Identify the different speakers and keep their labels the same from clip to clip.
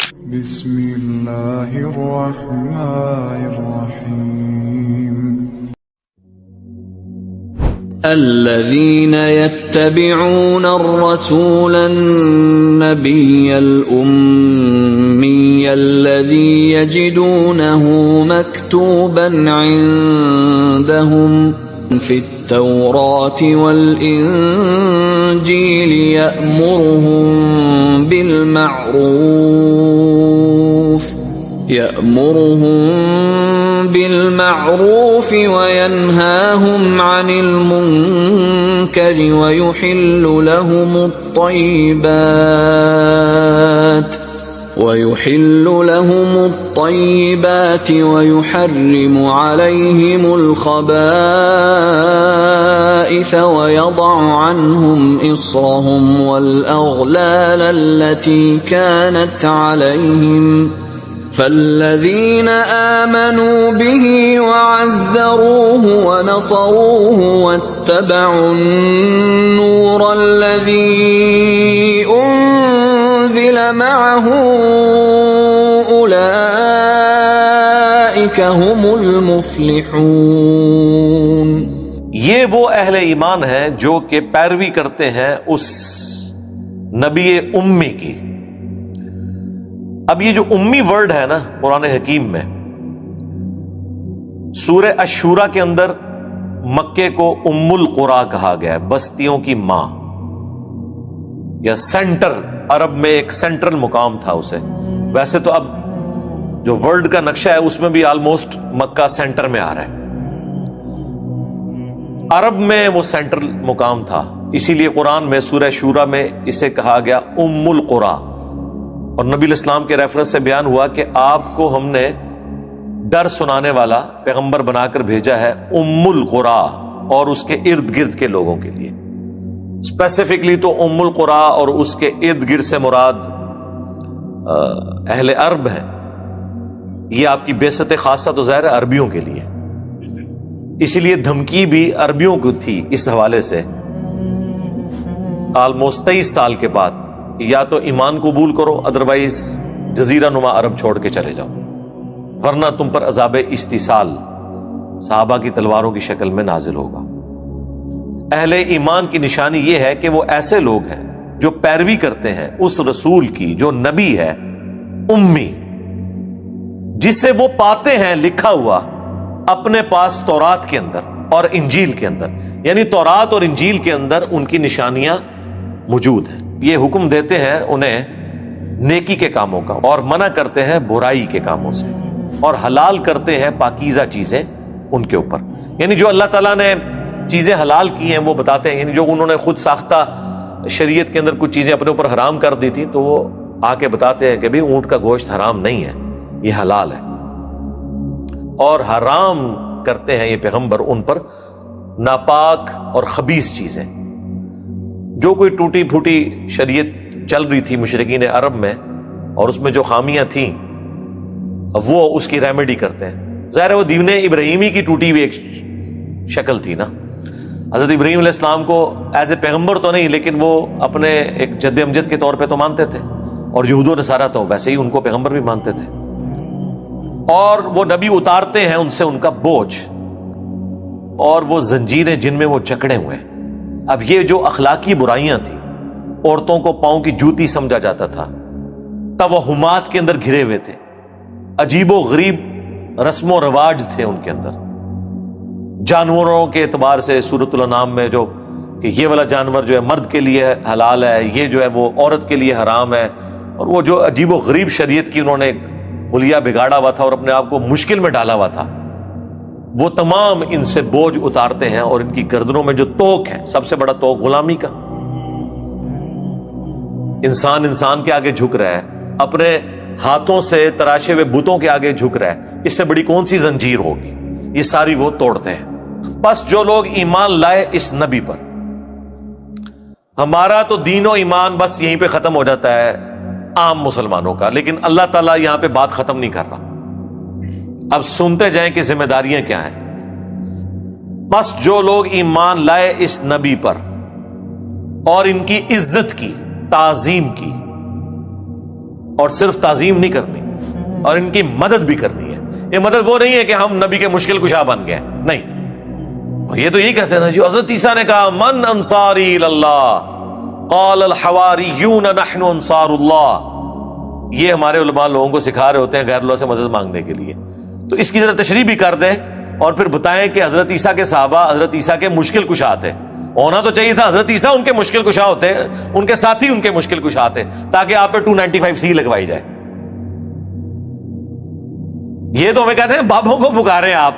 Speaker 1: بسم اللہ الرحمن الرحیم
Speaker 2: الذين يتبعون الرسول النبي الأمي الذي يجدونه مكتوبا عندهم في التوراة والإنجيل يأمرهم بالمعروف وينهاهم عن المنكر ويحل لهم الطيبات ويحرم عليهم الخبائث ويضع عنهم إصرهم والأغلال التي كانت عليهم فالذين آمنوا به وعزروه ونصروه واتبعوا النور الذي أنزل معه أولئك هم المفلحون۔
Speaker 3: یہ وہ اہل ایمان ہیں جو کہ پیروی کرتے ہیں اس نبی امی کی۔ اب یہ جو امی ورڈ ہے نا قرآن حکیم میں، سورہ الشورى کے اندر مکے کو ام القریٰ کہا گیا ہے، بستیوں کی ماں یا سینٹر، عرب میں ایک سینٹرل مقام تھا اسے۔ ویسے تو اب جو ورلڈ کا نقشہ ہے اس میں بھی آلموسٹ مکہ سینٹر میں آ رہا ہے، عرب میں وہ سینٹرل مقام تھا، اسی لیے قرآن میں سورہ شورى میں اسے کہا گیا ام القریٰ۔ اور نبی الاسلام کے ریفرنس سے بیان ہوا کہ آپ کو ہم نے ڈر سنانے والا پیغمبر بنا کر بھیجا ہے ام القریٰ اور اس کے ارد گرد کے لوگوں کے لیے۔ اسپیسیفکلی تو ام القریٰ اور اس کے ارد گرد سے مراد اہل عرب ہیں۔ یہ آپ کی بعثت خاصہ تو ظاہر ہے عربیوں کے لیے، اسی لیے دھمکی بھی عربیوں کو تھی اس حوالے سے۔ آلموسٹ 23 سال کے بعد یا تو ایمان قبول کرو، ادروائز جزیرہ نما عرب چھوڑ کے چلے جاؤ، ورنہ تم پر عذاب استیصال صحابہ کی تلواروں کی شکل میں نازل ہوگا۔ اہل ایمان کی نشانی یہ ہے کہ وہ ایسے لوگ ہیں جو پیروی کرتے ہیں اس رسول کی جو نبی ہے امی، جسے وہ پاتے ہیں لکھا ہوا اپنے پاس تورات کے اندر اور انجیل کے اندر، یعنی تورات اور انجیل کے اندر ان کی نشانیاں موجود ہیں۔ یہ حکم دیتے ہیں انہیں نیکی کے کاموں کا اور منع کرتے ہیں برائی کے کاموں سے، اور حلال کرتے ہیں پاکیزہ چیزیں ان کے اوپر، یعنی جو اللہ تعالیٰ نے چیزیں حلال کی ہیں وہ بتاتے ہیں، یعنی جو انہوں نے خود ساختہ شریعت کے اندر کچھ چیزیں اپنے اوپر حرام کر دی تھی تو وہ آ کے بتاتے ہیں کہ بھی اونٹ کا گوشت حرام نہیں ہے، یہ حلال ہے، اور حرام کرتے ہیں یہ پیغمبر ان پر ناپاک اور خبیث چیزیں۔ جو کوئی ٹوٹی پھوٹی شریعت چل رہی تھی مشرکین عرب میں اور اس میں جو خامیاں تھیں وہ اس کی ریمیڈی کرتے ہیں۔ ظاہر ہے وہ دین ابراہیمی کی ٹوٹی ہوئی ایک شکل تھی نا، حضرت ابراہیم علیہ السلام کو ایز اے پیغمبر تو نہیں لیکن وہ اپنے ایک جد امجد کے طور پہ تو مانتے تھے، اور یہود و نصارہ تو ویسے ہی ان کو پیغمبر بھی مانتے تھے، اور وہ نبی اتارتے ہیں ان سے ان کا بوجھ اور وہ زنجیریں جن میں وہ جکڑے ہوئے ہیں۔ اب یہ جو اخلاقی برائیاں تھیں، عورتوں کو پاؤں کی جوتی سمجھا جاتا تھا، توہمات کے اندر گھرے ہوئے تھے، عجیب و غریب رسم و رواج تھے ان کے اندر، جانوروں کے اعتبار سے سورۃ الانعام میں جو کہ یہ والا جانور جو ہے مرد کے لیے حلال ہے، یہ جو ہے وہ عورت کے لیے حرام ہے، اور وہ جو عجیب و غریب شریعت کی انہوں نے حلیہ بگاڑا ہوا تھا اور اپنے آپ کو مشکل میں ڈالا ہوا تھا، وہ تمام ان سے بوجھ اتارتے ہیں، اور ان کی گردنوں میں جو توق ہے، سب سے بڑا توق غلامی کا، انسان کے آگے جھک رہا ہے، اپنے ہاتھوں سے تراشے ہوئے بتوں کے آگے جھک رہا ہے، اس سے بڑی کون سی زنجیر ہوگی؟ یہ ساری وہ توڑتے ہیں۔ بس جو لوگ ایمان لائے اس نبی پر، ہمارا تو دین و ایمان بس یہیں پہ ختم ہو جاتا ہے عام مسلمانوں کا، لیکن اللہ تعالیٰ یہاں پہ بات ختم نہیں کر رہا۔ اب سنتے جائیں کہ ذمہ داریاں کیا ہیں۔ بس جو لوگ ایمان لائے اس نبی پر اور ان کی عزت کی، تعظیم کی اور صرف تعظیم نہیں کرنی اور ان کی مدد بھی کرنی ہے. یہ مدد وہ نہیں ہے کہ ہم نبی کے مشکل کشا بن گئے, نہیں. یہ تو یہی کہتے ہیں نا جو حضرت عیسیٰ نے کہا من انصاری اللہ قال الحواریون نحن انصار اللہ. یہ ہمارے علماء لوگوں کو سکھا رہے ہوتے ہیں غیر اللہ سے مدد مانگنے کے لیے. تو اس کی ذرا تشریح بھی کر دیں اور پھر بتائیں کہ حضرت عیسیٰ کے صحابہ حضرت عیسیٰ کے مشکل کشا تھے. ہونا تو چاہیے تھا حضرت عیسیٰ ان کے مشکل کشا ہوتے, ان کے ساتھی ان کے مشکل کشا تھے, تاکہ آپ پہ 295C لگوائی جائے. یہ تو ہمیں کہتے ہیں بابوں کو پکارے, آپ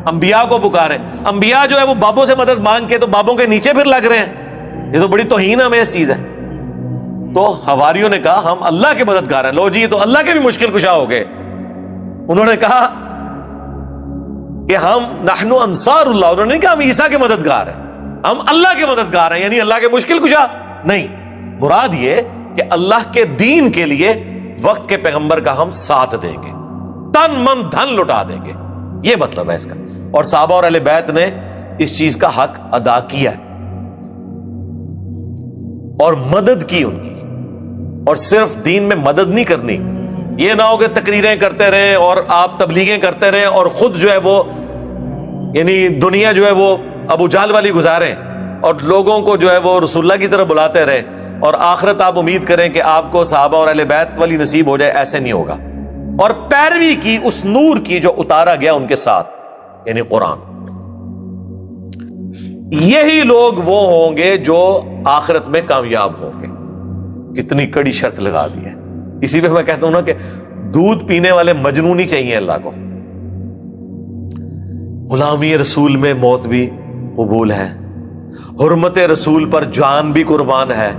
Speaker 3: انبیاء کو پکارے. انبیاء جو ہے وہ بابوں سے مدد مانگ کے تو بابوں کے نیچے پھر لگ رہے ہیں. یہ تو بڑی توہین ہمیں اس چیز ہے. تو حواریوں نے کہا ہم اللہ کے مددگار ہیں. لو جی, تو اللہ کے بھی مشکل کشا ہو گئے. انہوں نے کہا کہ ہم نحن انصار اللہ. انہوں نے نہیں کہا ہم عیسیٰ کے مددگار ہیں, ہم اللہ کے مددگار ہیں, یعنی اللہ کے مشکل کشا نہیں. مراد یہ کہ اللہ کے دین کے لیے وقت کے پیغمبر کا ہم ساتھ دیں گے, تن من دھن لٹا دیں گے, یہ مطلب ہے اس کا. اور صحابہ اور اہل بیت نے اس چیز کا حق ادا کیا ہے اور مدد کی ان کی. اور صرف دین میں مدد نہیں کرنی, یہ نہ ہو کہ تقریریں کرتے رہیں اور آپ تبلیغیں کرتے رہیں اور خود جو ہے وہ یعنی دنیا جو ہے وہ ابو جہل والی گزاریں اور لوگوں کو جو ہے وہ رسول اللہ کی طرف بلاتے رہیں, اور آخرت آپ امید کریں کہ آپ کو صحابہ اور اہل بیت والی نصیب ہو جائے. ایسے نہیں ہوگا. اور پیروی کی اس نور کی جو اتارا گیا ان کے ساتھ, یعنی قرآن. یہی لوگ وہ ہوں گے جو آخرت میں کامیاب ہوں گے. کتنی کڑی شرط لگا دی ہے. اسی پہ میں کہتا ہوں نا کہ دودھ پینے والے مجنون ہی چاہیے اللہ کو. غلامی رسول میں موت بھی قبول ہے, حرمت رسول پر جان بھی قربان ہے.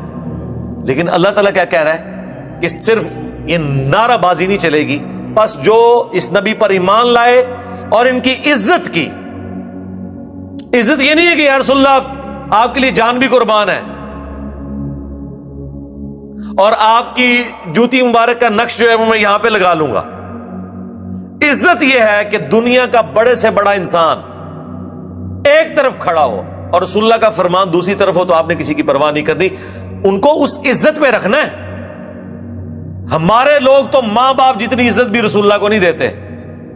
Speaker 3: لیکن اللہ تعالیٰ کیا کہہ رہا ہے کہ صرف یہ نعرہ بازی نہیں چلے گی. بس جو اس نبی پر ایمان لائے اور ان کی عزت کی. عزت یہ نہیں ہے کہ یا رسول اللہ آپ کے لیے جان بھی قربان ہے اور آپ کی جوتی مبارک کا نقش جو ہے وہ میں یہاں پہ لگا لوں گا. عزت یہ ہے کہ دنیا کا بڑے سے بڑا انسان ایک طرف کھڑا ہو اور رسول اللہ کا فرمان دوسری طرف ہو تو آپ نے کسی کی پرواہ نہیں کرنی. ان کو اس عزت میں رکھنا ہے. ہمارے لوگ تو ماں باپ جتنی عزت بھی رسول اللہ کو نہیں دیتے.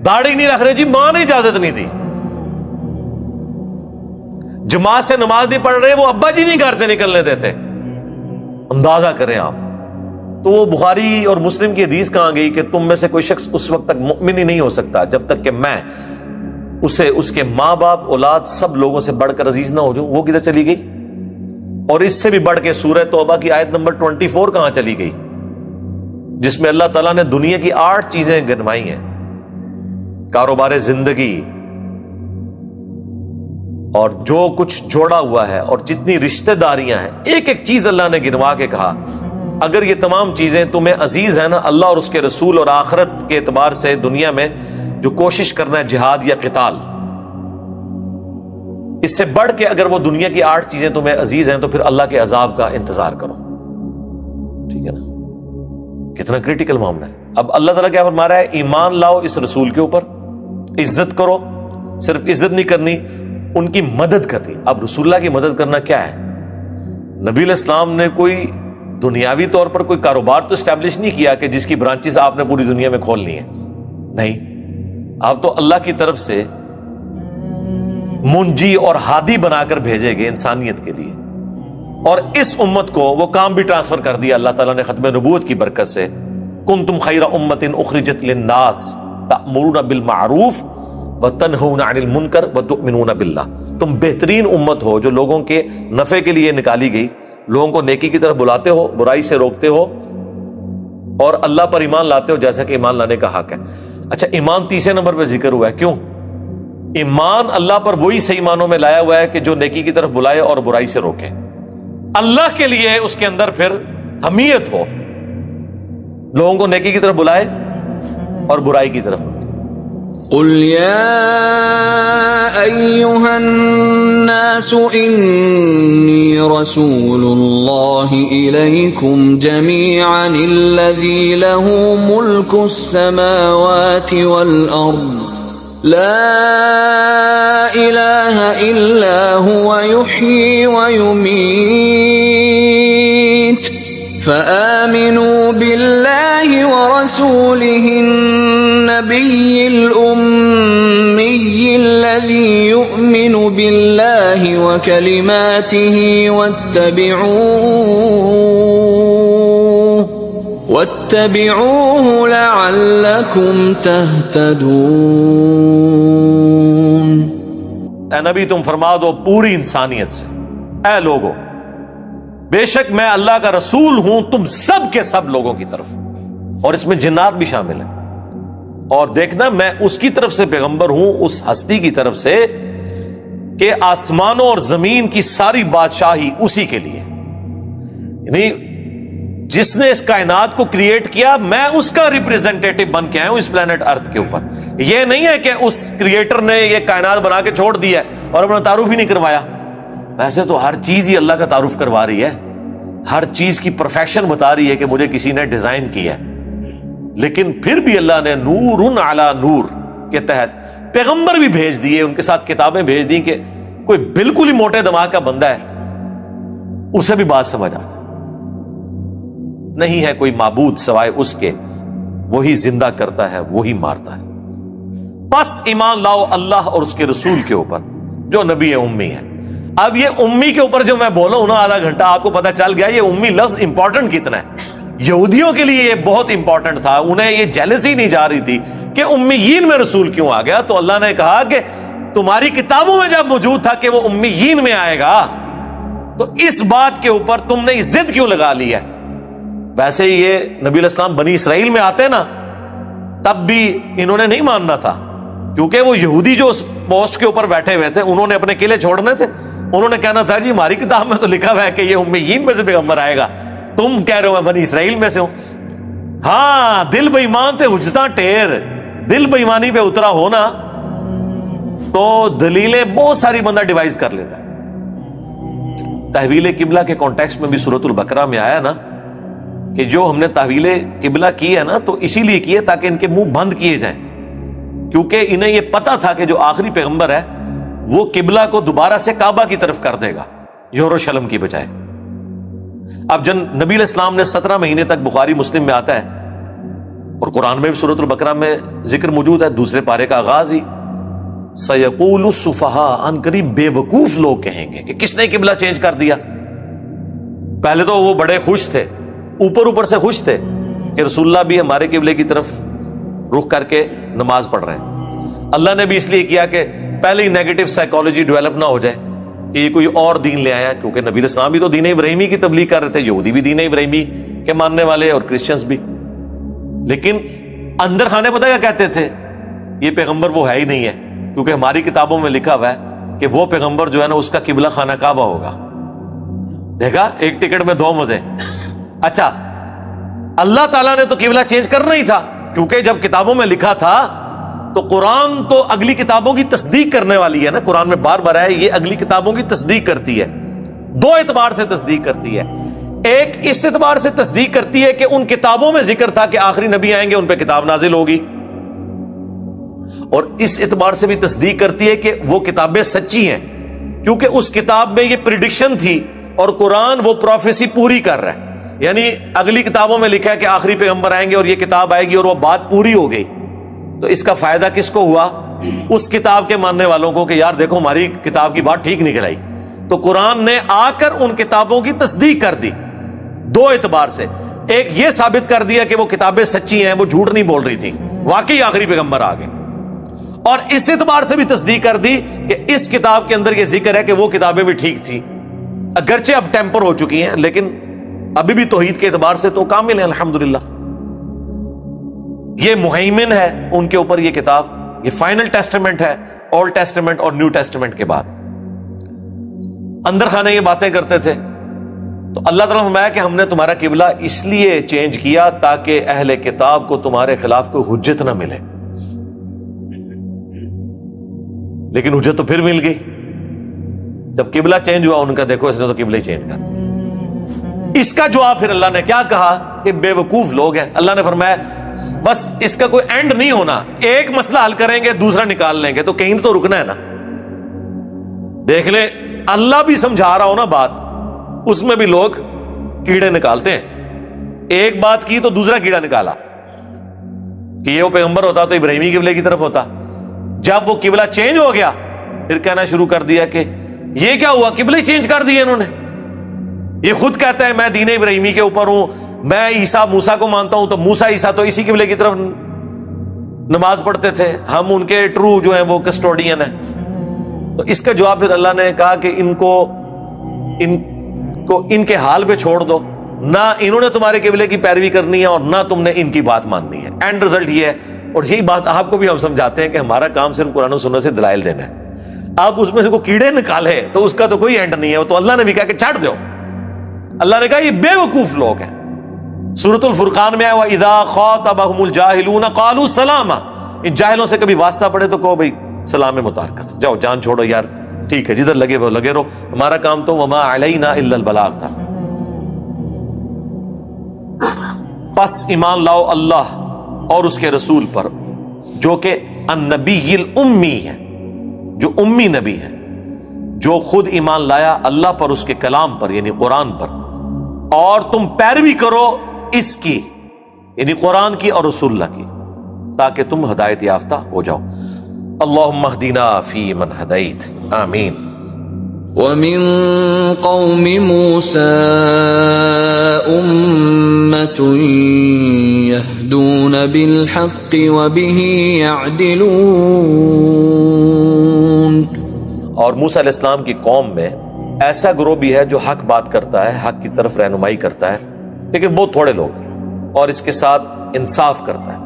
Speaker 3: داڑھی نہیں رکھ رہے جی, ماں نے اجازت نہیں دی. جماعت سے نماز نہیں پڑھ رہے, وہ ابا جی نہیں گھر سے نکلنے دیتے. اندازہ کریں آپ. تو وہ بخاری اور مسلم کی حدیث کہاں گئی کہ تم میں سے کوئی شخص اس وقت تک مؤمن ہی نہیں ہو سکتا جب تک کہ میں اسے اس کے ماں باپ اولاد سب لوگوں سے بڑھ کر عزیز نہ ہو جاؤں. وہ کدھر چلی گئی؟ اور اس سے بھی بڑھ کے سورہ توبہ کی آیت نمبر 24 کہاں چلی گئی, جس میں اللہ تعالیٰ نے دنیا کی 8 چیزیں گنوائی ہیں. کاروبار زندگی اور جو کچھ جوڑا ہوا ہے اور جتنی رشتہ داریاں ہیں, ایک ایک چیز اللہ نے گنوا کے کہا اگر یہ تمام چیزیں تمہیں عزیز ہیں نا, اللہ اور اس کے رسول اور آخرت کے اعتبار سے دنیا میں جو کوشش کرنا ہے جہاد یا قتال, اس سے بڑھ کے اگر وہ دنیا کی 8 چیزیں تمہیں عزیز ہیں تو پھر اللہ کے عذاب کا انتظار کرو. ٹھیک ہے نا, کتنا کریٹیکل معاملہ ہے. اب اللہ تعالیٰ کیا فرما رہا ہے, ایمان لاؤ اس رسول کے اوپر, عزت کرو. صرف عزت نہیں کرنی, ان کی مدد کرنی. اب رسول اللہ کی مدد کرنا کیا ہے؟ نبی علیہ السلام نے کوئی دنیاوی طور پر کوئی کاروبار تو اسٹیبلش نہیں کیا کہ جس کی برانچز آپ نے پوری دنیا میں کھولنی ہے. نہیں, آپ تو اللہ کی طرف سے منجی اور ہادی بنا کر بھیجے گئے انسانیت کے لیے. اور اس امت کو وہ کام بھی ٹرانسفر کر دیا اللہ تعالیٰ نے ختم نبوت کی برکت سے. کنتم خیر امت اخرجت للناس تأمرون بالمعروف وتنہون عن المنکر وتؤمنون باللہ. تم بہترین امت ہو جو لوگوں کے نفع کے لیے نکالی گئی, لوگوں کو نیکی کی طرف بلاتے ہو, برائی سے روکتے ہو اور اللہ پر ایمان لاتے ہو جیسا کہ ایمان لانے کا حق ہے. اچھا, ایمان 30 نمبر پہ ذکر ہوا ہے. کیوں؟ ایمان اللہ پر وہی صحیح معنوں میں لایا ہوا ہے کہ جو نیکی کی طرف بلائے اور برائی سے روکے. اللہ کے لیے اس کے اندر پھر حمیت ہو, لوگوں کو نیکی کی طرف بلائے اور برائی کی طرف.
Speaker 2: قل يا أيها الناس إني رسول الله إليكم جميعا الذي له ملك السماوات والأرض لا إله إلا هو يحيي ويميت فآمنوا بالله رسوله النبي الأمي الذي يؤمن بالله وكلماته واتبعوه لعلكم تهتدون۔
Speaker 3: اے نبی تم فرما دو پوری انسانیت سے، اے لوگو بے شک میں اللہ کا رسول ہوں تم سب کے سب لوگوں کی طرف، اور اس میں جنات بھی شامل ہیں، اور دیکھنا میں اس کی طرف سے پیغمبر ہوں، اس ہستی کی طرف سے کہ آسمانوں اور زمین کی ساری بادشاہی اسی کے لیے، یعنی جس نے اس کائنات کو کریٹ کیا میں اس کا ریپریزنٹیٹو بن کے آیا ہوں اس پلانٹ ارتھ کے اوپر۔ یہ نہیں ہے کہ اس کریٹر نے یہ کائنات بنا کے چھوڑ دیا اور اپنا تعارف ہی نہیں کروایا، ویسے تو ہر چیز ہی اللہ کا تعارف کروا رہی ہے، ہر چیز کی پرفیکشن بتا رہی ہے کہ مجھے کسی نے ڈیزائن کیا ہے، لیکن پھر بھی اللہ نے نور علی نور کے تحت پیغمبر بھی بھیج دیے، ان کے ساتھ کتابیں بھیج دی کہ کوئی بالکل ہی موٹے دماغ کا بندہ ہے اسے بھی بات سمجھ آ جائے۔ نہیں ہے کوئی معبود سوائے اس کے، وہی زندہ کرتا ہے وہی مارتا ہے، بس ایمان لاؤ اللہ اور اس کے رسول کے اوپر جو نبی امی ہے۔ اب یہ امی کے اوپر جو میں بولا ہوں نا آدھا گھنٹہ، آپ کو پتہ چل گیا یہ امی لفظ امپورٹنٹ کتنا ہے۔ یہودیوں کے لیے یہ بہت امپورٹنٹ تھا، انہیں یہ جیلسی نہیں جا رہی تھی کہ امیین میں رسول کیوں آ گیا، تو اللہ نے کہا کہ تمہاری کتابوں میں جب موجود تھا کہ وہ امیین میں آئے گا تو اس بات کے اوپر تم نے ضد کیوں لگا لی ہے۔ ویسے یہ نبی علیہ السلام بنی اسرائیل میں آتے نا تب بھی انہوں نے نہیں ماننا تھا، کیونکہ وہ یہودی جو اس پوسٹ کے اوپر بیٹھے ہوئے تھے انہوں نے اپنے قلعے چھوڑنے تھے، انہوں نے کہنا تھا جی ہماری کتاب میں تو لکھا ہوا ہے کہ یہ امیین میں سے پیغمبر آئے گا، تم کہہ رہے ہو میں بنی اسرائیل میں سے ہوں۔ ہاں دل بے ایمان تے حجتاں ٹیر، دل بے ایمانی پہ اترا ہونا تو دلیلیں بہت ساری بندہ ڈیوائز کر لیتا ہے۔ تحویل قبلہ کے کانٹیکسٹ میں بھی سورۃ البقرہ میں آیا نا کہ جو ہم نے تحویل قبلہ کی ہے نا تو اسی لیے کی ہے تاکہ ان کے منہ بند کیے جائیں، کیونکہ انہیں یہ پتا تھا کہ جو آخری پیغمبر ہے وہ قبلہ کو دوبارہ سے کعبہ کی طرف کر دے گا یروشلم کی بجائے۔ اب جن نبی علیہ السلام نے 17 مہینے تک بخاری مسلم میں آتا ہے اور قرآن میں بھی سورۃ البقرہ میں ذکر موجود ہے، دوسرے پارے کا آغاز ہی سیقول السفہاء، ان قریب بے وقوف لوگ کہیں گے کہ کس نے قبلہ چینج کر دیا۔ پہلے تو وہ بڑے خوش تھے، اوپر سے خوش تھے کہ رسول اللہ بھی ہمارے قبلے کی طرف رخ کر کے نماز پڑھ رہے ہیں۔ اللہ نے بھی اس لیے کیا کہ پہلے ہی نیگیٹو سائیکالوجی ڈیولپ نہ ہو جائے کہ یہ کوئی اور دین لے آیا، کیونکہ نبی علیہ السلام بھی تو دین ابراہیمی کی تبلیغ کر رہے تھے، یہودی بھی دین ابراہیمی کے ماننے والے اور کرسچنز بھی، لیکن اندر خانے پتہ کیا کہتے تھے، یہ پیغمبر وہ ہے ہی نہیں ہے، کیونکہ ہماری کتابوں میں لکھا ہوا ہے کہ وہ پیغمبر جو ہے نا اس کا قبلہ خانہ کعبہ ہوگا۔ دیکھا ایک ٹکٹ میں دو مزے۔ اچھا اللہ تعالیٰ نے تو قبلہ چینج کرنا ہی تھا، کیونکہ جب کتابوں میں لکھا تھا تو قرآن تو اگلی کتابوں کی تصدیق کرنے والی ہے نا، قرآن میں بار بار ہے یہ اگلی کتابوں کی تصدیق کرتی ہے، دو اعتبار سے تصدیق کرتی ہے۔ ایک اس اعتبار سے تصدیق کرتی ہے کہ ان کتابوں میں ذکر تھا کہ آخری نبی آئیں گے ان پہ کتاب نازل ہوگی، اور اس اعتبار سے بھی تصدیق کرتی ہے کہ وہ کتابیں سچی ہیں، کیونکہ اس کتاب میں یہ پریڈکشن تھی اور قرآن وہ پروفیسی پوری کر رہا ہے، یعنی اگلی کتابوں میں لکھا ہے کہ آخری پیغمبر آئیں گے اور یہ کتاب آئے گی اور وہ بات پوری ہو گئی، تو اس کا فائدہ کس کو ہوا؟ اس کتاب کے ماننے والوں کو کہ یار دیکھو ہماری کتاب کی بات ٹھیک نکل آئی، تو قرآن نے آ کر ان کتابوں کی تصدیق کر دی دو اعتبار سے۔ ایک یہ ثابت کر دیا کہ وہ کتابیں سچی ہیں، وہ جھوٹ نہیں بول رہی تھی، واقعی آخری پیغمبر آ گئے، اور اس اعتبار سے بھی تصدیق کر دی کہ اس کتاب کے اندر یہ ذکر ہے کہ وہ کتابیں بھی ٹھیک تھی، اگرچہ اب ٹیمپر ہو چکی ہیں لیکن ابھی بھی توحید کے اعتبار سے تو کامل ہے الحمدللہ۔ یہ مہیمن ہے ان کے اوپر یہ کتاب، یہ فائنل ٹیسٹمنٹ ہے اولڈ ٹیسٹمنٹ اور نیو ٹیسٹمنٹ کے بعد۔ اندر خانے یہ باتیں کرتے تھے تو اللہ تعالیٰ نے فرمایا کہ ہم نے تمہارا قبلہ اس لیے چینج کیا تاکہ اہل کتاب کو تمہارے خلاف کوئی حجت نہ ملے، لیکن حجت تو پھر مل گئی جب قبلہ چینج ہوا، ان کا دیکھو اس نے تو قبلہ ہی چینج کر دیا۔ اس کا جواب پھر اللہ نے کیا کہا کہ بے وقوف لوگ ہیں۔ اللہ نے فرمایا بس اس کا کوئی اینڈ نہیں ہونا، ایک مسئلہ حل کریں گے دوسرا نکال لیں گے، تو کہیں تو رکنا ہے نا۔ دیکھ لیں اللہ بھی سمجھا رہا ہو نا بات، اس میں بھی لوگ کیڑے نکالتے ہیں، ایک بات کی تو دوسرا کیڑا نکالا، کہ یہ وہ پیغمبر ہوتا تو ابراہیمی قبلے کی طرف ہوتا. جب وہ قبلہ چینج ہو گیا پھر کہنا شروع کر دیا کہ یہ کیا ہوا, قبلے چینج کر دیے انہوں نے. یہ خود کہتا ہے میں دین ابراہیمی کے اوپر ہوں, میں عیسیٰ موسیٰ کو مانتا ہوں, تو موسیٰ عیسیٰ تو اسی قبلے کی طرف نماز پڑھتے تھے, ہم ان کے ٹرو جو ہیں وہ کسٹوڈین ہیں. تو اس کا جواب پھر اللہ نے کہا کہ ان کو ان کے حال پہ چھوڑ دو, نہ انہوں نے تمہارے قبلے کی پیروی کرنی ہے اور نہ تم نے ان کی بات ماننی ہے. اینڈ رزلٹ یہ ہے, اور یہی بات آپ کو بھی ہم سمجھاتے ہیں کہ ہمارا کام صرف قرآن و سنت سے دلائل دینا ہے. آپ اس میں سے کوئی کیڑے نکالے تو اس کا تو کوئی اینڈ نہیں ہے. وہ تو اللہ نے بھی کہا کہ چھاڑ دو. اللہ نے کہا یہ بے وقوف لوگ ہیں. سورۃ الفرقان میں ہے وَإِذَا خَاطَبَهُمُ الْجَاهِلُونَ قَالُوا سَلَامًا, ان جاہلوں سے کبھی واسطہ پڑے تو کہو بھائی سلام متارکت, جاؤ جان چھوڑو یار, ٹھیک ہے جدھر لگے وہ لگے رہو, ہمارا کام تو وما علینا الا البلاغ تھا. پس ایمان لاؤ اللہ اور اس کے رسول پر جو کہ النبی الامی ہے, جو امی نبی ہے, جو خود ایمان لایا اللہ پر, اس کے کلام پر یعنی قرآن پر, اور تم پیروی کرو اس کی یعنی قرآن کی اور رسول اللہ کی, تاکہ تم ہدایت یافتہ ہو جاؤ. اللہم اہدنا فی من ہدیت, آمین.
Speaker 2: وَمِن قَوْمِ مُوسَىٰ أُمَّةٌ يَهْدُونَ بِالْحَقِّ وَبِهِ يَعْدِلُونَ.
Speaker 3: اور موسیٰ علیہ السلام کی قوم میں ایسا گروہ بھی ہے جو حق بات کرتا ہے, حق کی طرف رہنمائی کرتا ہے, لیکن بہت تھوڑے لوگ, اور اس کے ساتھ انصاف کرتا ہے.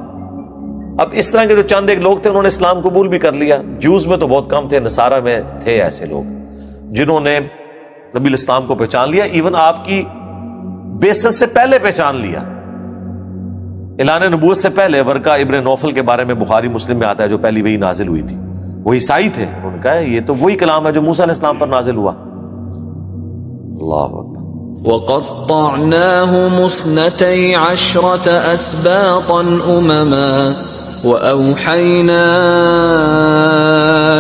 Speaker 3: اب اس طرح کے جو چند ایک لوگ تھے انہوں نے اسلام قبول بھی کر لیا. جوز میں تو بہت کم تھے, نصارہ میں تھے ایسے لوگ جنہوں نے نبی الاسلام کو پہچان لیا, ایون آپ کی بعثت سے پہلے پہچان لیا. اعلان نبوت سے پہلے ورقہ ابن نوفل کے بارے میں بخاری مسلم میں آتا ہے, جو پہلی وہی نازل ہوئی تھی, وہ عیسائی تھے. انہوں نے کہا یہ تو وہی کلام ہے جو موسیٰ علیہ السلام پر نازل ہوا. اللہ اکبر.
Speaker 2: وَقَطَّعْنَاهُمُ اثْنَتَيْ عَشْرَةَ أَسْبَاطًا أُمَمًا وَأَوْحَيْنَا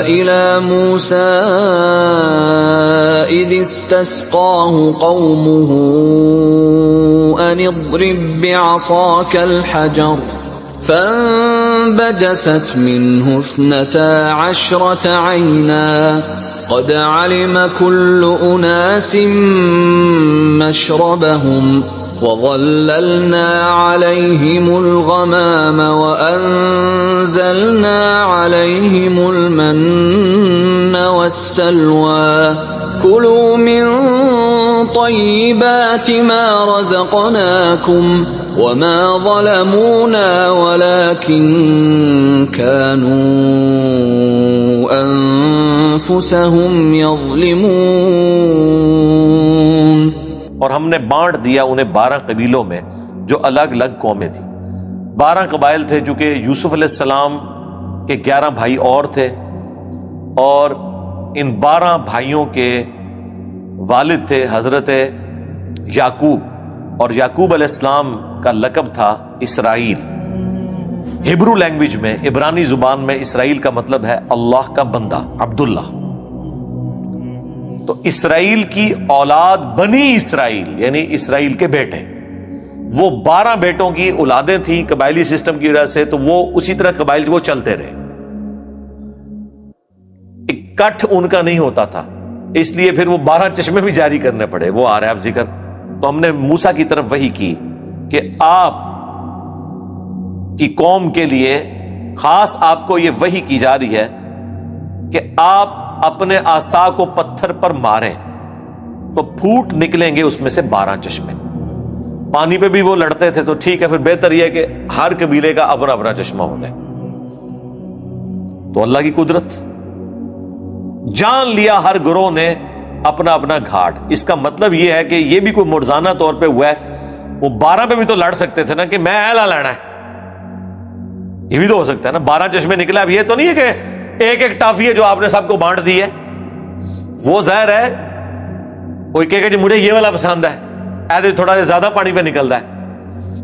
Speaker 2: إِلَى مُوسَىٰ إِذِ اسْتَسْقَاهُ قَوْمُهُ أَنِ اضْرِب بِّعَصَاكَ الْحَجَرَ فَانبَجَسَتْ مِنْهُ اثْنَتَا عَشْرَةَ عَيْنًا قد علم كل أناس مشربهم وظللنا عليهم الغمام وأنزلنا عليهم المن والسلوى كلوا من طيبات ما رزقناكم وما ظلمونا ولكن كانوا أنفسهم يظلمون.
Speaker 3: اور ہم نے بانٹ دیا انہیں 12 قبیلوں میں جو الگ الگ قومیں تھیں. 12 قبائل تھے چونکہ یوسف علیہ السلام کے 11 بھائی اور تھے, اور ان 12 بھائیوں کے والد تھے حضرت یعقوب, اور یعقوب علیہ السلام کا لقب تھا اسرائیل. ہبرو لینگویج میں, عبرانی زبان میں اسرائیل کا مطلب ہے اللہ کا بندہ, عبداللہ. تو اسرائیل کی اولاد بنی اسرائیل یعنی اسرائیل کے بیٹے, وہ 12 بیٹوں کی اولادیں تھیں قبائلی سسٹم کی وجہ سے, تو وہ اسی طرح قبائل وہ چلتے رہے, اکٹھ ان کا نہیں ہوتا تھا, اس لیے پھر وہ 12 چشمے بھی جاری کرنے پڑے. وہ آ رہا ہے اب ذکر. تو ہم نے موسیٰ کی طرف وحی کی کہ آپ کی قوم کے لیے خاص آپ کو یہ وحی کی جا رہی ہے کہ آپ اپنے عصا کو پتھر پر ماریں تو پھوٹ نکلیں گے اس میں سے 12 چشمے. پانی پہ بھی وہ لڑتے تھے تو ٹھیک ہے, پھر بہتر یہ ہے کہ ہر قبیلے کا اپنا اپنا چشمہ ہو جائے. تو اللہ کی قدرت, جان لیا ہر گروہ نے اپنا اپنا گھاٹ. اس کا مطلب یہ ہے کہ یہ بھی کوئی مرزانہ طور پہ ہوا ہے. وہ 12 پہ بھی تو لڑ سکتے تھے نا کہ میں ایلا لینا ہے, یہ بھی تو ہو سکتا ہے نا. 12 چشمے نکلا, اب یہ تو نہیں ہے کہ ایک ایک ٹافی ہے جو آپ نے سب کو بانٹ دی ہے. وہ ظاہر ہے کوئی کہے کہ جی مجھے یہ والا پسند ہے, ایسے تھوڑا سا زیادہ پانی پہ نکلتا ہے.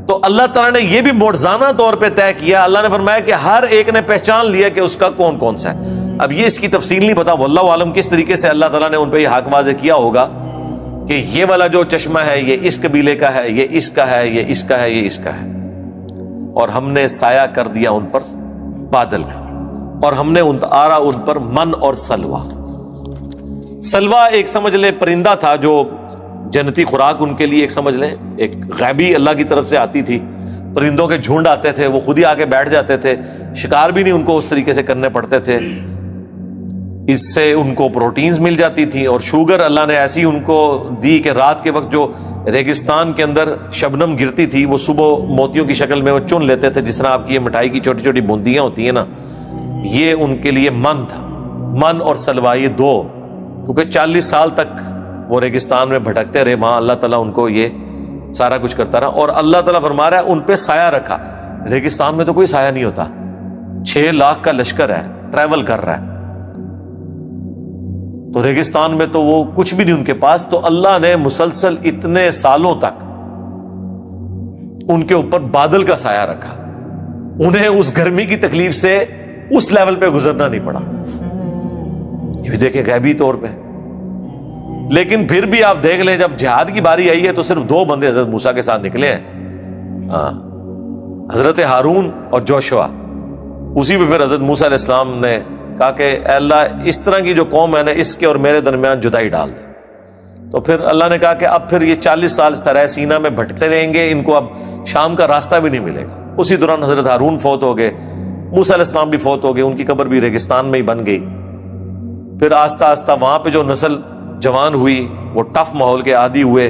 Speaker 3: تو اللہ تعالیٰ نے یہ بھی معجزانہ طور پہ طے کیا. اللہ نے فرمایا کہ ہر ایک نے پہچان لیا کہ اس کا کون کون سا ہے. اب یہ اس کی تفصیل نہیں پتا, واللہ عالم کس طریقے سے اللہ تعالیٰ نے ان پہ یہ حق واضح کیا ہوگا کہ یہ والا جو چشمہ ہے یہ اس قبیلے کا ہے, یہ اس کا ہے, یہ اس کا ہے, یہ اس کا ہے. اور ہم نے سایہ کر دیا ان پر بادل کا، اور ہم نے اتارا ان پر من اور سلوا۔ سلوا ایک سمجھ لے پرندہ تھا جو جنتی خوراک ان کے لیے، ایک سمجھ لیں ایک غیبی اللہ کی طرف سے آتی تھی، پرندوں کے جھنڈ آتے تھے، وہ خود ہی آ کے بیٹھ جاتے تھے، شکار بھی نہیں ان کو اس طریقے سے کرنے پڑتے تھے، اس سے ان کو پروٹینز مل جاتی تھی، اور شوگر اللہ نے ایسی ان کو دی کہ رات کے وقت جو ریگستان کے اندر شبنم گرتی تھی وہ صبح موتیوں کی شکل میں وہ چن لیتے تھے، جس طرح آپ کی یہ مٹھائی کی چھوٹی چھوٹی بوندیاں ہوتی ہیں نا، یہ ان کے لیے من تھا، من اور سلوا یہ دو، کیونکہ 40 سال تک وہ ریگستان میں بھٹکتے رہے، وہاں اللہ تعالیٰ ان کو یہ سارا کچھ کرتا رہا، اور اللہ تعالیٰ فرما رہا ہے ان پہ سایہ رکھا۔ ریگستان میں تو کوئی سایہ نہیں ہوتا، 6 لاکھ کا لشکر ہے، ٹریول کر رہا ہے، تو ریگستان میں تو وہ کچھ بھی نہیں ان کے پاس، تو اللہ نے مسلسل اتنے سالوں تک ان کے اوپر بادل کا سایہ رکھا، انہیں اس گرمی کی تکلیف سے اس لیول پہ گزرنا نہیں پڑا، یہ بھی دیکھیں غیبی طور پہ۔ لیکن پھر بھی آپ دیکھ لیں جب جہاد کی باری آئی ہے تو صرف 2 بندے حضرت موسیٰ کے ساتھ نکلے ہیں، حضرت ہارون اور جوشوا، اسی پہ پھر حضرت موسیٰ علیہ السلام نے کہا کہ اے اللہ اس طرح کی جو قوم ہے نا اس کے اور میرے درمیان جدائی ڈال دے، تو پھر اللہ نے کہا کہ اب پھر یہ 40 سال سرائے سینا میں بھٹکتے رہیں گے، ان کو اب شام کا راستہ بھی نہیں ملے گا۔ اسی دوران حضرت ہارون فوت ہو گئے، موسیٰ علیہ السلام بھی فوت ہو گئے، ان کی قبر بھی ریگستان میں ہی بن گئی۔ پھر آہستہ آہستہ وہاں پہ جو نسل جوان ہوئی وہ ٹف ماحول کے عادی ہوئے،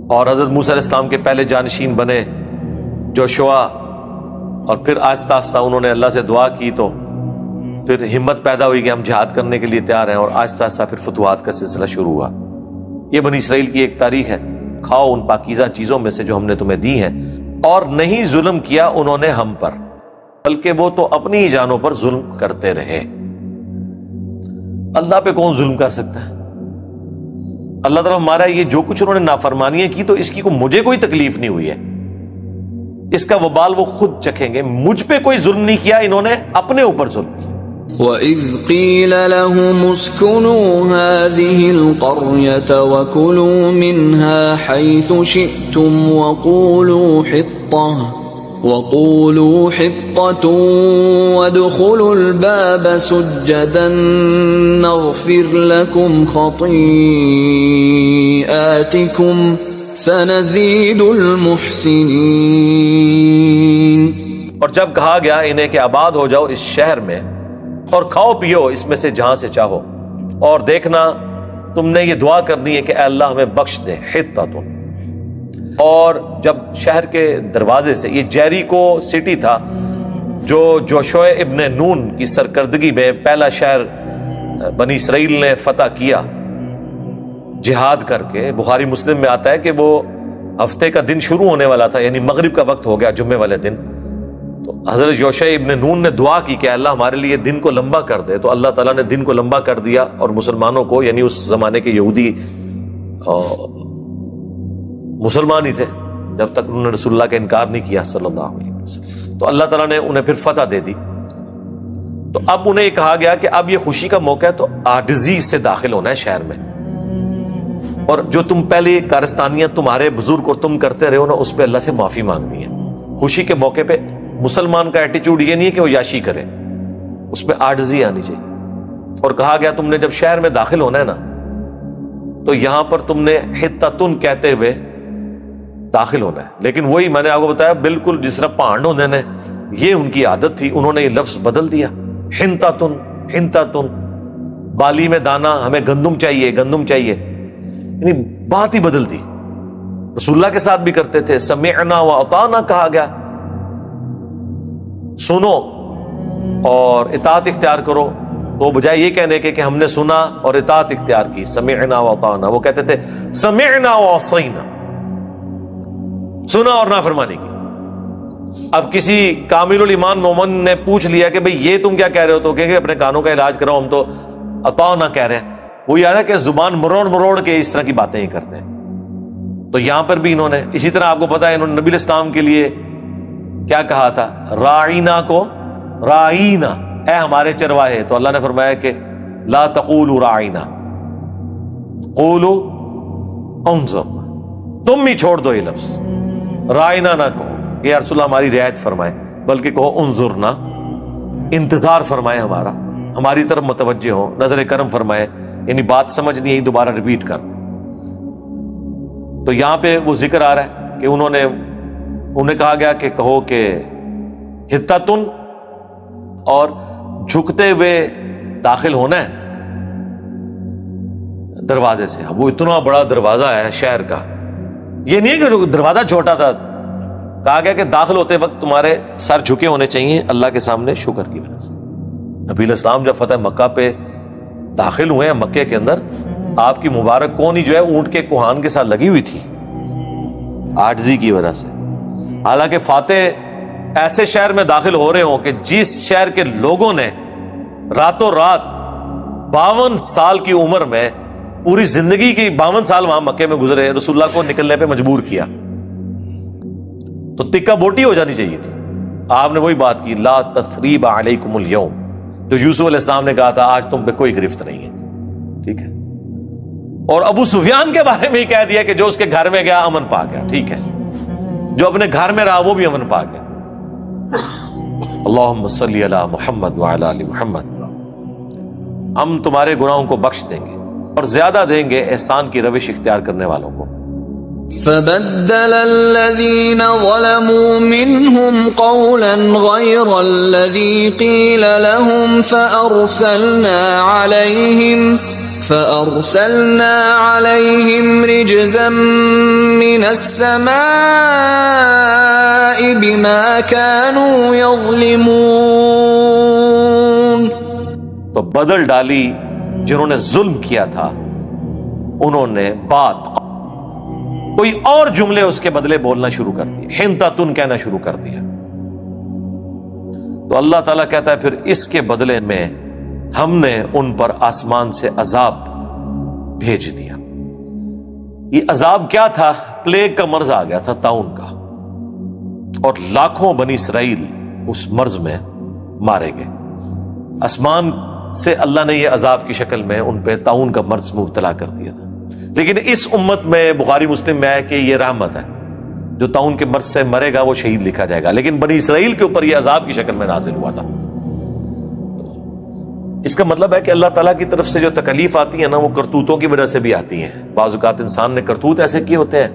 Speaker 3: اور حضرت موسیٰ علیہ السلام کے پہلے جانشین بنے جوشوا، اور پھر آہستہ آہستہ انہوں نے اللہ سے دعا کی تو پھر ہمت پیدا ہوئی کہ ہم جہاد کرنے کے لیے تیار ہیں، اور آہستہ آہستہ پھر فتوحات کا سلسلہ شروع ہوا۔ یہ بنی اسرائیل کی ایک تاریخ ہے، کھاؤ ان پاکیزہ چیزوں میں سے جو ہم نے تمہیں دی ہیں، اور نہیں ظلم کیا انہوں نے ہم پر، بلکہ وہ تو اپنی ہی جانوں پر ظلم کرتے رہے۔ اللہ پہ کون ظلم کر سکتا ہے؟ اللہ تعالیٰ ہمارا یہ جو کچھ انہوں نے نافرمانیاں کی تو اس کی مجھے کوئی تکلیف نہیں ہوئی ہے، اس کا وبال وہ خود چکھیں گے، مجھ پہ کوئی ظلم نہیں کیا، انہوں نے اپنے اوپر ظلم کیا۔
Speaker 2: وَإِذْ قِيلَ لَهُمُ اسْكُنُوا هَٰذِهِ الْقَرْيَةَ وَكُلُوا مِنْهَا حَيْثُ شِئْتُمْ وَقُولُوا حِطَّةٌ وَادْخُلُوا الْبَابَ سُجَّدًا نَغْفِرْ لَكُمْ خَطِيئَاتِكُمْ سَنَزِيدُ الْمُحْسِنِينَ۔
Speaker 3: اور جب کہا گیا انہیں کہ آباد ہو جاؤ اس شہر میں اور کھاؤ پیو اس میں سے جہاں سے چاہو، اور دیکھنا تم نے یہ دعا کرنی ہے کہ اے اللہ ہمیں بخش دے حطۃ۔ اور جب شہر کے دروازے سے، یہ جیریکو سٹی تھا جو جوشع ابن نون کی سرکردگی میں پہلا شہر بنی اسرائیل نے فتح کیا جہاد کر کے، بخاری مسلم میں آتا ہے کہ وہ ہفتے کا دن شروع ہونے والا تھا، یعنی مغرب کا وقت ہو گیا جمعے والے دن، تو حضرت یوشع ابن نون نے دعا کی کہ اللہ ہمارے لیے دن کو لمبا کر دے، تو اللہ تعالیٰ نے دن کو لمبا کر دیا، اور مسلمانوں کو، یعنی اس زمانے کے یہودی مسلمان ہی تھے جب تک انہوں نے رسول اللہ کا انکار نہیں کیا صلی اللہ علیہ وسلم، تو اللہ تعالیٰ نے انہیں پھر فتح دے دی۔ تو اب انہیں یہ کہا گیا کہ اب یہ خوشی کا موقع ہے، تو عاجزی سے داخل ہونا ہے شہر میں، اور جو تم پہلے کارستانیاں تمہارے بزرگ اور تم کرتے رہے ہو نا، اس پہ اللہ سے معافی مانگنی ہے۔ خوشی کے موقع پہ مسلمان کا ایٹیچیوڈ یہ نہیں ہے کہ وہ یاشی کرے، اس میں عاجزی آنی چاہیے۔ اور کہا گیا تم نے جب شہر میں داخل ہونا ہے نا، تو یہاں پر تم نے حطۃ کہتے ہوئے داخل ہونا ہے، لیکن وہی میں نے آپ کو بتایا بالکل جس طرح پہاڑ ہونے نے یہ ان کی عادت تھی، انہوں نے یہ لفظ بدل دیا، حنطۃ، بالی میں دانا، ہمیں گندم چاہیے، گندم چاہیے، یعنی بات ہی بدل دی۔ رسول اللہ کے ساتھ بھی کرتے تھے، سمعنا واطعنا کہا گیا، سنو اور اطاعت اختیار کرو، تو بجائے یہ کہنے کے کہ ہم نے سنا اور اطاعت اختیار کی، سمعنا واطعنا، وہ کہتے تھے سمعنا وعصینا، سنا اور نافرمانی کی۔ اب کسی کامل الایمان مومن نے پوچھ لیا کہ بھئی یہ تم کیا کہہ رہے ہو، تو کہیں گے اپنے کانوں کا علاج کراؤ، ہم تو اطاعنا کہہ رہے ہیں۔ وہ یاد ہے کہ زبان مروڑ مروڑ کے اس طرح کی باتیں ہی کرتے ہیں۔ تو یہاں پر بھی انہوں نے اسی طرح، آپ کو پتا ہے انہوں نے نبی علیہ السلام کے لیے کیا کہا تھا، راعینا کو راعینا، اے ہمارے چرواہے، تو اللہ نے فرمایا کہ لا تقولوا راعینا قولوا انظر، تم ہی چھوڑ دو یہ لفظ، راعینا نہ کہو، کہ یا رسول اللہ ہماری رعایت فرمائے، بلکہ کہو انظرنا، انتظار فرمائے ہمارا، ہماری طرف متوجہ ہو، نظر کرم فرمائے، یعنی بات سمجھ نہیں آئی دوبارہ ریپیٹ کر۔ تو یہاں پہ وہ ذکر آ رہا ہے کہ انہیں کہا گیا کہ کہو کہ حتتن، اور جھکتے ہوئے داخل ہونا ہے دروازے سے۔ اب وہ اتنا بڑا دروازہ ہے شہر کا، یہ نہیں ہے کہ دروازہ چھوٹا تھا، کہا گیا کہ داخل ہوتے وقت تمہارے سر جھکے ہونے چاہیے اللہ کے سامنے شکر کی وجہ سے۔ نبی علیہ السلام جب فتح مکہ پہ داخل ہوئے ہیں مکے کے اندر، آپ کی مبارک کونی جو ہے اونٹ کے کوہان کے ساتھ لگی ہوئی تھی عاجزی کی وجہ سے۔ حالانکہ فاتح ایسے شہر میں داخل ہو رہے ہوں کہ جس شہر کے لوگوں نے راتوں رات 52 سال کی عمر میں پوری زندگی کی 52 سال وہاں مکے میں گزرے، رسول اللہ کو نکلنے پہ مجبور کیا، تو تکہ بوٹی ہو جانی چاہیے تھی۔ آپ نے وہی بات کی، لا تثریب علیکم اليوم، جو یوسف علیہ السلام نے کہا تھا آج تم پہ کوئی گرفت نہیں ہے، ٹھیک ہے۔ اور ابو سفیان کے بارے میں ہی کہہ دیا کہ جو اس کے گھر میں گیا امن پا گیا، ٹھیک ہے، جو اپنے گھر میں رہا وہ بھی امن پا گیا۔ اللہم صلی علی محمد وعلی آل محمد۔ ہم تمہارے گناہوں کو بخش دیں گے اور زیادہ دیں گے احسان کی روش اختیار کرنے والوں کو۔
Speaker 2: فبدل الذين ظلموا منهم قولا غير الذي قيل لهم فأرسلنا عليهم رجزا من السماء بما كانوا يظلمون۔
Speaker 3: تو بدل ڈالی جنہوں نے ظلم کیا تھا، انہوں نے بات کوئی اور جملے اس کے بدلے بولنا شروع کر دیے، حنتتن کہنا شروع کر دیا۔ تو اللہ تعالیٰ کہتا ہے پھر اس کے بدلے میں ہم نے ان پر آسمان سے عذاب بھیج دیا۔ یہ عذاب کیا تھا؟ پلیگ کا مرض آ گیا تھا، طاعون کا، اور لاکھوں بنی اسرائیل اس مرض میں مارے گئے۔ آسمان سے اللہ نے یہ عذاب کی شکل میں ان پہ طاعون کا مرض مبتلا کر دیا تھا۔ لیکن اس امت میں بخاری مسلم میں ہے کہ یہ رحمت ہے، جو طاعون کے مرض سے مرے گا وہ شہید لکھا جائے گا، لیکن بنی اسرائیل کے اوپر یہ عذاب کی شکل میں نازل ہوا تھا۔ اس کا مطلب ہے کہ اللہ تعالیٰ کی طرف سے جو تکلیف آتی ہے نا، وہ کرتوتوں کی وجہ سے بھی آتی ہیں۔ بعض اوقات انسان نے کرتوت ایسے کیے ہوتے ہیں،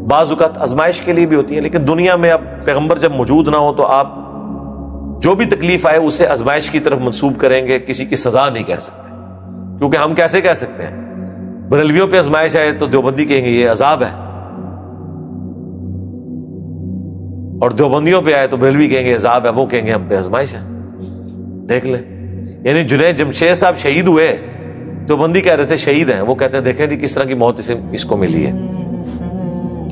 Speaker 3: بعض اوقات آزمائش کے لیے بھی ہوتی ہے، لیکن دنیا میں اب پیغمبر جب موجود نہ ہو تو آپ جو بھی تکلیف آئے اسے آزمائش کی طرف منسوب کریں گے، کسی کی سزا نہیں کہہ سکتے، کیونکہ ہم کیسے کہہ سکتے ہیں؟ بریلویوں پہ آزمائش آئے تو دیوبندی کہیں گے یہ عذاب ہے، اور دیوبندیوں پہ آئے تو بریلوی کہیں گے عذاب ہے، وہ کہیں گے ہم پہ آزمائش ہے۔ دیکھ لیں، یعنی جنید جمشید صاحب شہید ہوئے، دیوبندی کہہ رہے تھے شہید ہیں، وہ کہتے ہیں دیکھیں جی کس طرح کی موت اس کو ملی ہے۔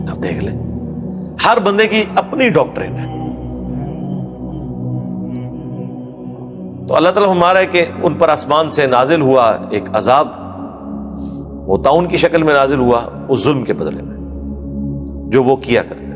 Speaker 3: اب دیکھ لیں، ہر بندے کی اپنی ڈاکٹرین ہے۔ تو اللہ تعالیٰ ہمارا ہے کہ ان پر آسمان سے نازل ہوا ایک عذاب، وہ طاعون کی شکل میں نازل ہوا اس ظلم کے بدلے میں جو وہ کیا کرتے